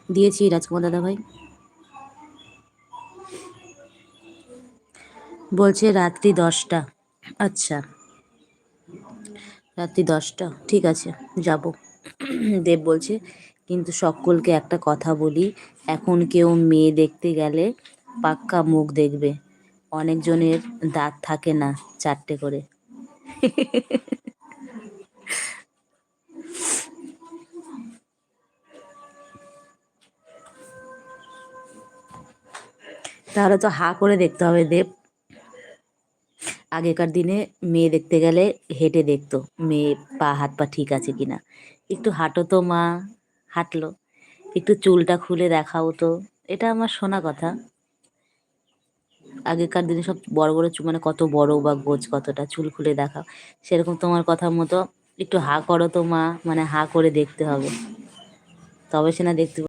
দিয়েছি রাজকুমার দাদা ভাই। বলছে রাত্রি 10টা। আচ্ছা, রাত্রি 10টা, ঠিক আছে, যাব। দেব বলছে কিন্তু সকলকে একটা কথা বলি, এখন কেউ মেয়ে দেখতে গেলে পাক্কা মুখ দেখবে, অনেকজনের দাঁত থাকে না 4টে করে। তাহলে তো হা করে দেখতে হবে দেব। আগেকার দিনে মেয়ে দেখতে গেলে হেঁটে দেখতো মেয়ে পা হাত পা ঠিক আছে কিনা। একটু হাঁটো তো মা, হাঁটলো। একটু চুলটা খুলে দেখাও তো, এটা আমার শোনা কথা। আগেকার দিনে সব বড় বড় চুল, মানে কত বড় বা গোছ কতটা, চুল খুলে দেখাও। সেরকম তোমার কথা মতো একটু হা করো তো মা, মানে হা করে দেখতে হবে, তবে সে না দেখতে